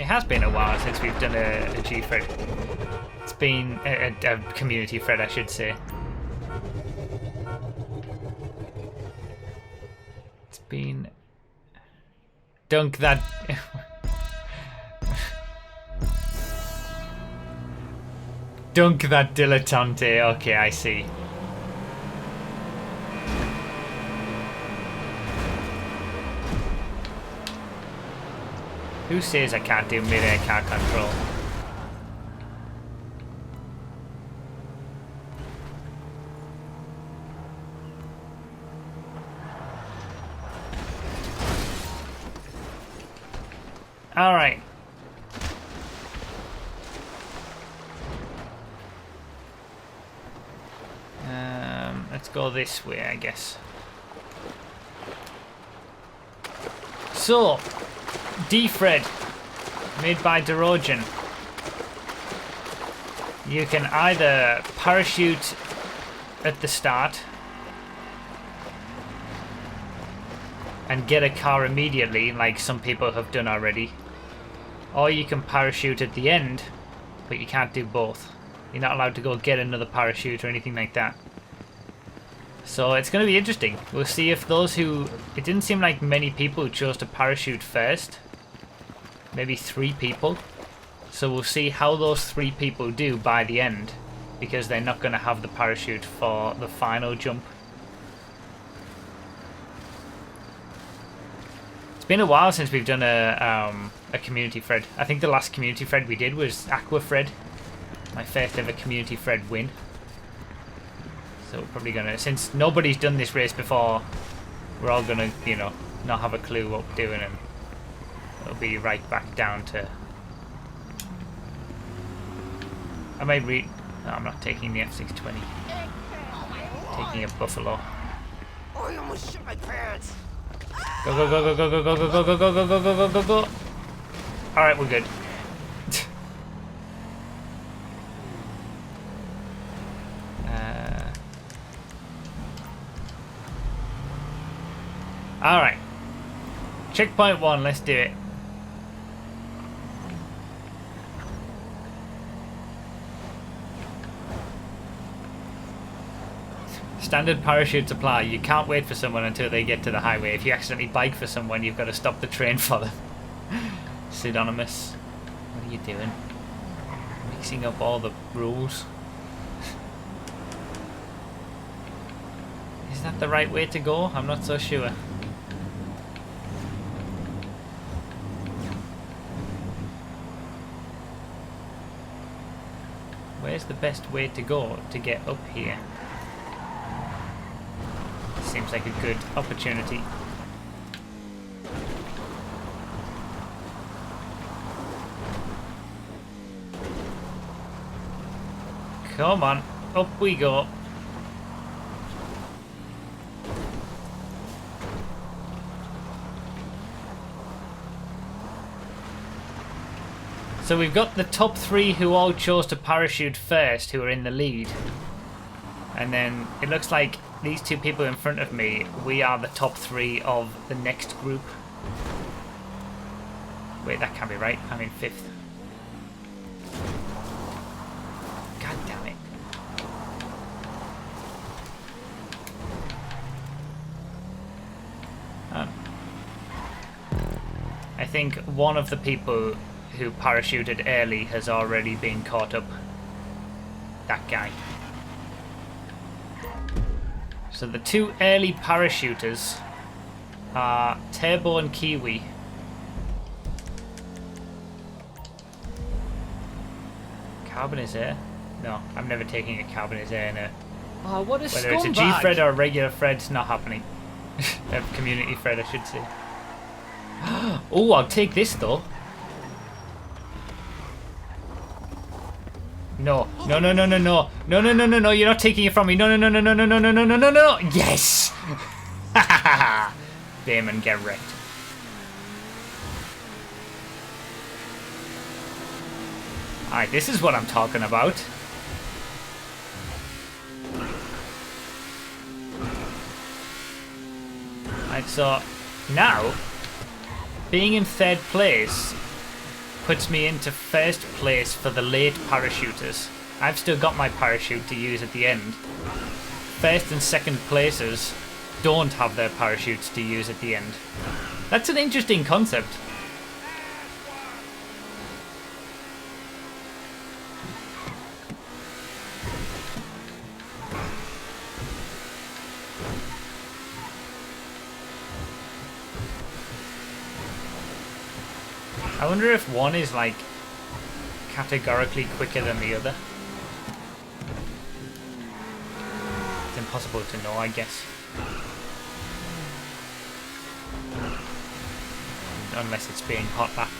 It has been a while since we've done a Gfred. It's been a community Fred, I should say. It's been... Dunk that... Dunk that dilettante. Okay, I see. Who says I can't do mid-air car control? Alright. Let's go this way, I guess. So, Dfred, made by Derogen. You can either parachute at the start and get a car immediately, like some people have done already, or you can parachute at the end, but you can't do both. You're not allowed to go get another parachute or anything like that. So it's going to be interesting. We'll see if those who... It didn't seem like many people who chose to parachute first. Maybe 3 people. So we'll see how those 3 people do by the end, because they're not going to have the parachute for the final jump. It's been a while since we've done a community Fred. I think the last community Fred we did was Aqua Fred. My first ever community Fred win. So we're probably gonna, since nobody's done this race before, we're all gonna, you know, not have a clue what we're doing, and it'll be right back down to... I might read... No, I'm not taking the F620. Taking a Buffalo. Oh, you almost shit my pants. Go, go, go, go, go, go, go, go, go, go, go, go, go, go, go, go. Alright, we're good. Alright. Checkpoint 1, let's do it. Standard parachutes apply. You can't wait for someone until they get to the highway. If you accidentally bike for someone, you've got to stop the train for them. Pseudonymous. What are you doing? Mixing up all the rules. Is that the right way to go? I'm not so sure. Where's the best way to go to get up here? Seems like a good opportunity. Come on, up we go. So we've got the top 3 who all chose to parachute first, who are in the lead. And then it looks like these 2 people in front of me, we are the top 3 of the next group. Wait, that can't be right. I'm in 5th. God damn it. I think one of the people who parachuted early has already been caught up. That guy. So the 2 early parachuters are Turbo and Kiwi. Carbonizer? No, I'm never taking a Carbonizer in a... Oh, what a whether it's a G-Fred or a regular Fred, it's not happening. A community Fred, I should say. Oh, I'll take this though. No, no, no, no, no, no, no, no, no, no, no, you're not taking it from me. No, no, no, no, no, no, no, no, no, no, no, no. Yes! Damon, get wrecked. Alright, this is what I'm talking about. Alright, so now, being in 3rd place puts me into first place for the late parachuters. I've still got my parachute to use at the end. First and second places don't have their parachutes to use at the end. That's an interesting concept. I wonder if one is like categorically quicker than the other. It's impossible to know, I guess. Unless it's being hot lapped.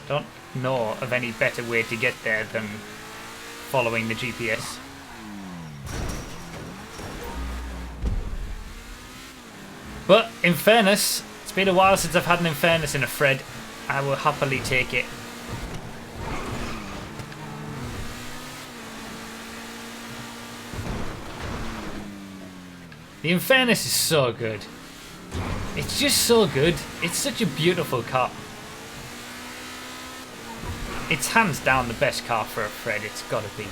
Don't know of any better way to get there than following the GPS. But in fairness, it's been a while since I've had an in fairness in a Fred. I will happily take it. The in fairness is so good. It's just so good. It's such a beautiful car. It's hands down the best car for a Fred, it's gotta be.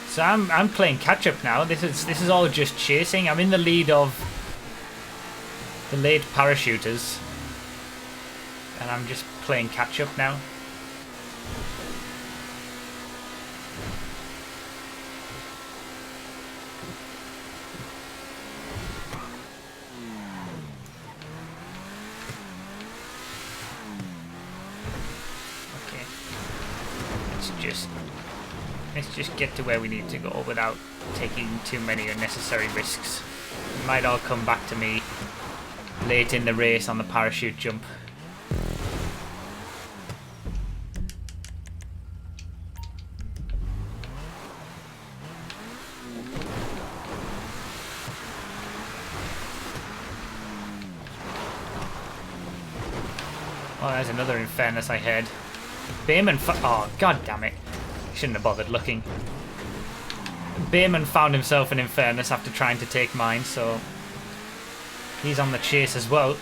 So I'm playing catch up now. This is all just chasing. I'm in the lead of the late parachuters. And I'm just playing catch up now. Let's just get to where we need to go without taking too many unnecessary risks. It might all come back to me late in the race on the parachute jump. Oh, there's another in fairness I heard. Bayman, oh god damn it. Shouldn't have bothered looking. Bayman found himself an in fairness after trying to take mine, so he's on the chase as well.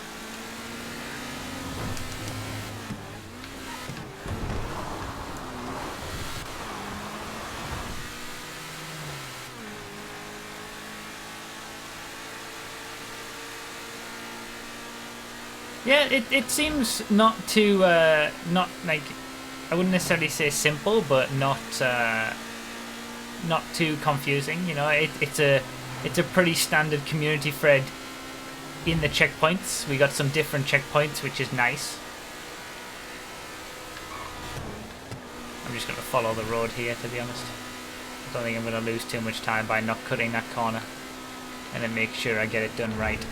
Yeah, it seems not too not like, I wouldn't necessarily say simple, but not too confusing. You know, it's a pretty standard community Fred in the checkpoints. We got some different checkpoints, which is nice. I'm just going to follow the road here, to be honest. I don't think I'm going to lose too much time by not cutting that corner, and then make sure I get it done right.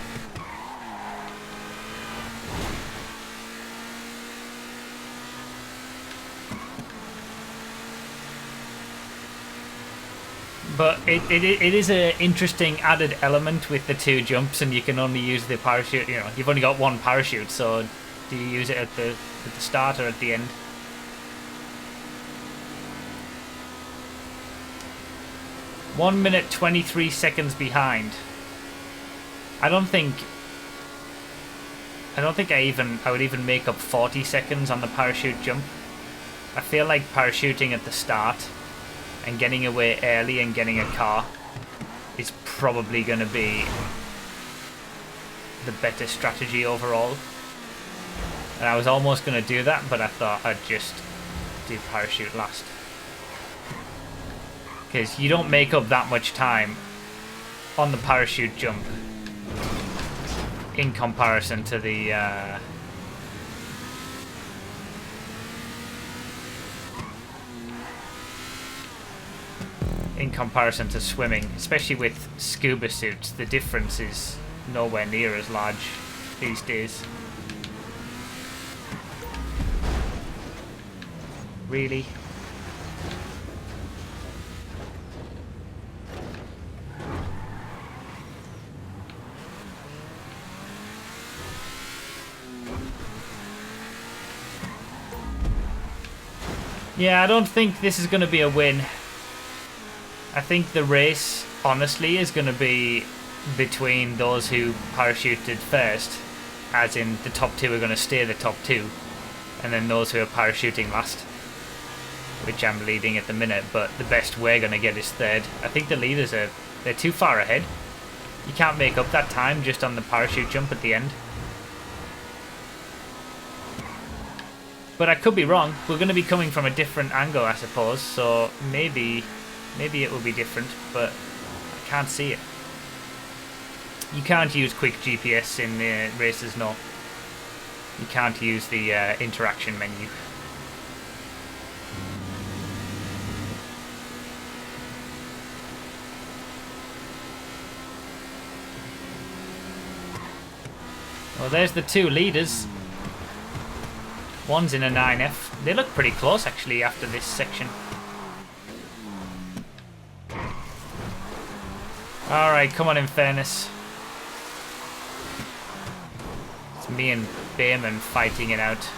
But it is an interesting added element with the two jumps, and you can only use the parachute. You know, you've only got one parachute, so do you use it at the start or at the end? One minute 23 seconds behind. I don't think I would even make up 40 seconds on the parachute jump. I feel like parachuting at the start and getting away early and getting a car is probably going to be the better strategy overall. And I was almost going to do that, but I thought I'd just do parachute last. Because you don't make up that much time on the parachute jump in comparison to the swimming, especially with scuba suits. The difference is nowhere near as large these days. Really? Yeah, I don't think this is going to be a win. I think the race, honestly, is going to be between those who parachuted first, as in the top two are going to stay the top two, and then those who are parachuting last, which I'm leading at the minute, but the best we're going to get is third. I think the leaders they're too far ahead. You can't make up that time just on the parachute jump at the end. But I could be wrong. We're going to be coming from a different angle, I suppose, so maybe it will be different, but I can't see it. You can't use quick GPS in the races, no. You can't use the interaction menu. Well, there's the two leaders. One's in a 9F. They look pretty close, actually, after this section. Alright, come on, in fairness. It's me and Bayman fighting it out.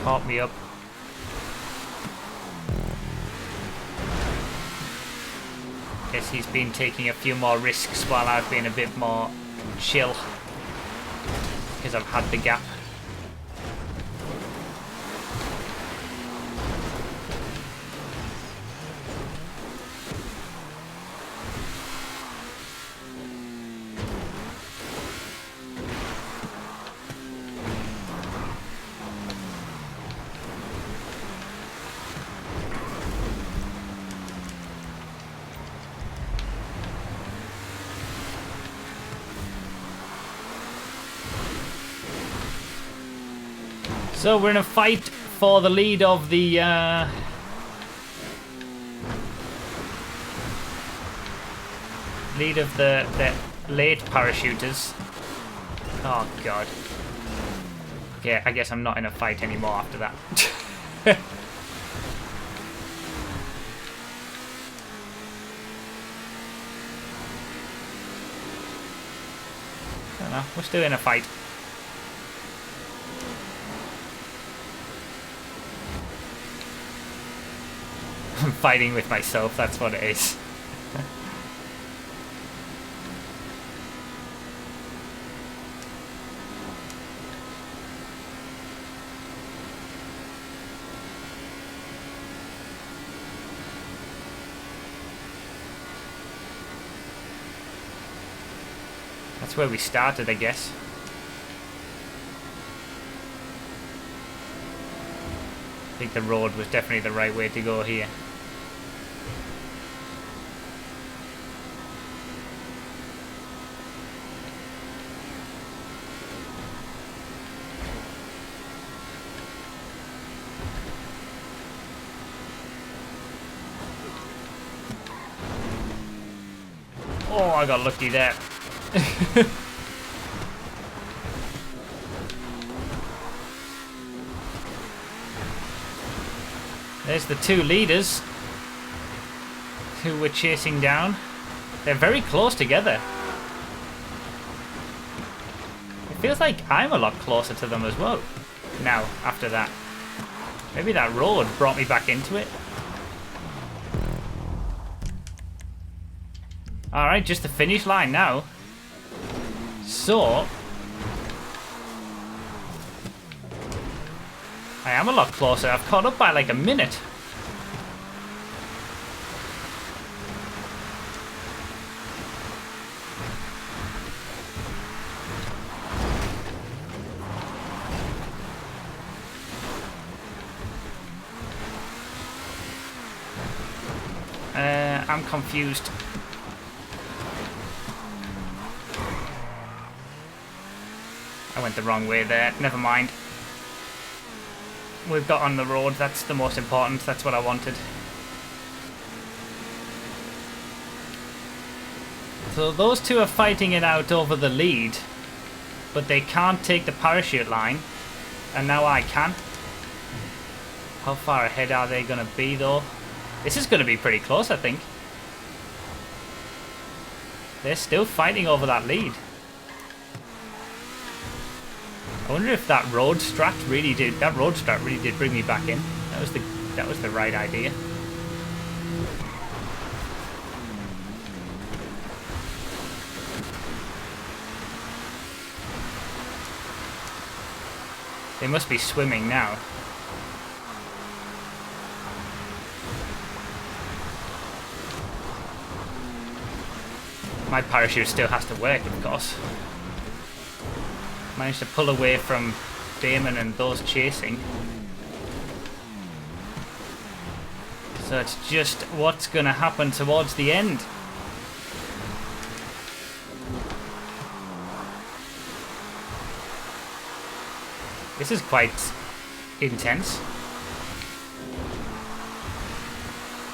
Caught me up. Guess he's been taking a few more risks while I've been a bit more chill. Because I've had the gap. So we're in a fight for the lead of the late parachuters. Oh god. Okay, I guess I'm not in a fight anymore after that. I don't know, we're still in a fight. I'm fighting with myself, that's what it is. That's where we started, I guess. I think the road was definitely the right way to go here. Oh, I got lucky there. There's the two leaders who we're chasing down. They're very close together. It feels like I'm a lot closer to them as well now, after that. Maybe that road brought me back into it. Alright, just the finish line now. So I am a lot closer. I've caught up by like a minute. I'm confused. I went the wrong way there. Never mind. We've got on the road. That's the most important. That's what I wanted. So those two are fighting it out over the lead, but they can't take the parachute line, and now I can. How far ahead are they going to be, though? This is going to be pretty close, I think. They're still fighting over that lead. I wonder if that road strat really did bring me back in. That was the right idea. They must be swimming now. My parachute still has to work, of course. Managed to pull away from Damon and those chasing. So it's just what's going to happen towards the end. This is quite intense.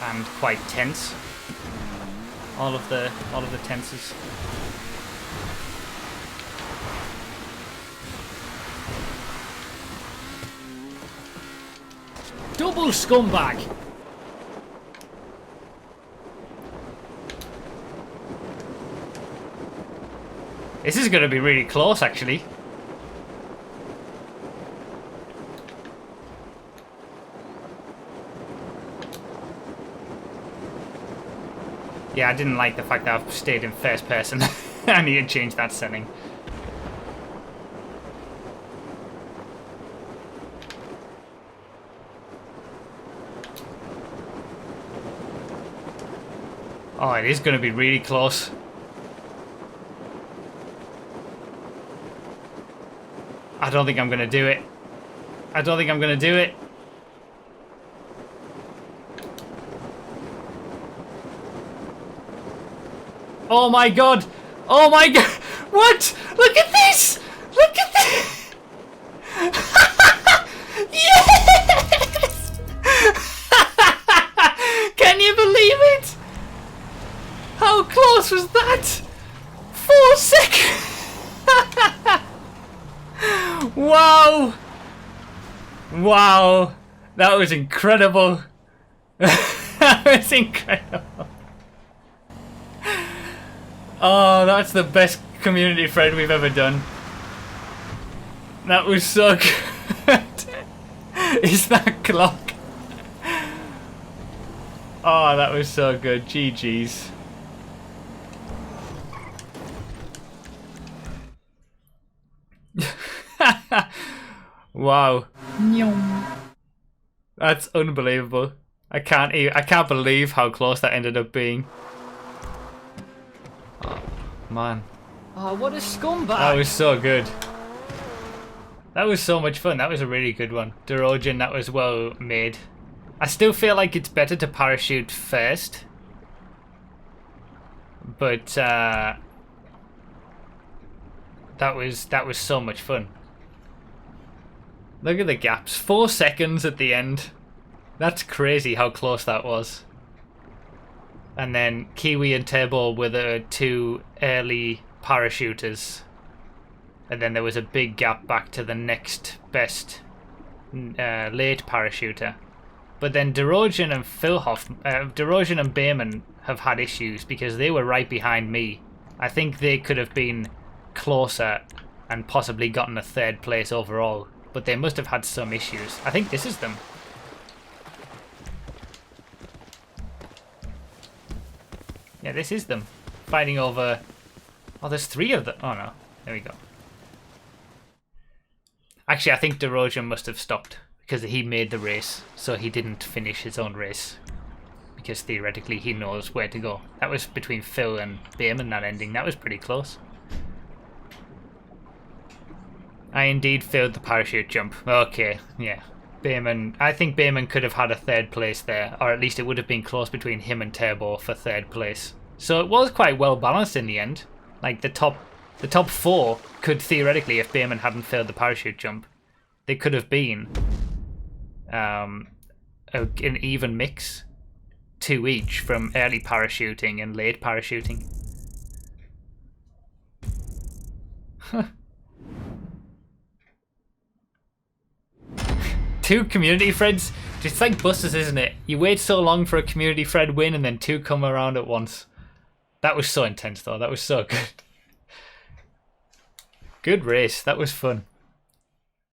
And quite tense. All of the tenses. Double scumbag! This is going to be really close, actually. Yeah, I didn't like the fact that I've stayed in first person. I need to change that setting. Oh, it is going to be really close. I don't think I'm going to do it. I don't think I'm going to do it. Oh my god! Oh my god! What? Look at this! Look at this! Yes! Can you believe it? How close was that? 4 seconds! Wow! Wow! That was incredible! That was incredible! Oh, that's the best community Fred we've ever done. That was so good. Is that clock? Oh, that was so good. GG's. Wow. That's unbelievable. I can't believe how close that ended up being. Man. Oh, what a scumbag! That was so good. That was so much fun. That was a really good one. Dorogen, that was well made. I still feel like it's better to parachute first. But that was so much fun. Look at the gaps. 4 seconds at the end. That's crazy how close that was. And then Kiwi and Turbo were the 2 early parachuters. And then there was a big gap back to the next best late parachuter. But then Dorogen and Dorogen and Bayman have had issues because they were right behind me. I think they could have been closer and possibly gotten a 3rd place overall. But they must have had some issues. I think this is them. Yeah, this is them. Fighting over... Oh, there's 3 of them. Oh, no. There we go. Actually, I think Dorogen must have stopped because he made the race, so he didn't finish his own race. Because theoretically, he knows where to go. That was between Phil and Bayman, that ending. That was pretty close. I indeed failed the parachute jump. Okay, yeah. Bayman... I think Bayman could have had a 3rd place there, or at least it would have been close between him and Turbo for 3rd place. So it was quite well balanced in the end. Like the top 4 could theoretically, if Bayman hadn't failed the parachute jump, they could have been an even mix, 2 each from early parachuting and late parachuting. 2 community Freds. It's like buses, isn't it? You wait so long for a community Fred win and then 2 come around at once. That was so intense though. That was so good. Good race. That was fun.